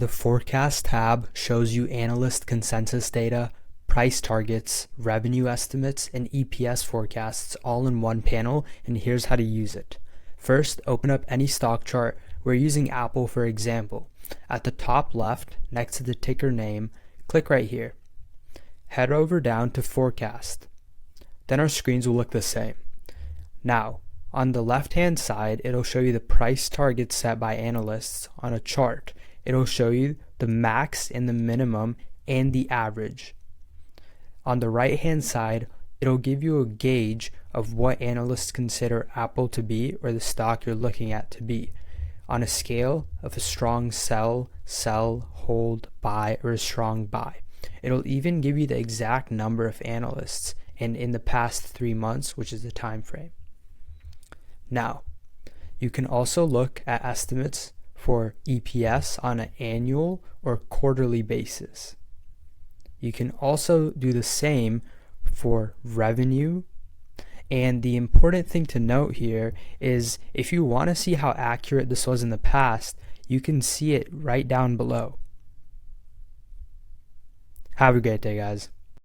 The Forecast tab shows you analyst consensus data, price targets, revenue estimates, and EPS forecasts all in one panel, and here's how to use it. First, open up any stock chart. We're using Apple for example. At the top left, next to the ticker name, click right here. Head over down to Forecast. Then our screens will look the same. Now, on the left-hand side, it'll show you the price targets set by analysts on a chart. It'll show you the max and the minimum and the average. On the right-hand side, it'll give you a gauge of what analysts consider Apple to be, or the stock you're looking at to be, on a scale of a strong sell, hold, buy, or a strong buy. It'll even give you the exact number of analysts and in the past 3 months, which is the time frame. Now, you can also look at estimates for EPS on an annual or quarterly basis. You can also do the same for revenue. And the important thing to note here is if you want to see how accurate this was in the past, you can see it right down below. Have a great day, guys.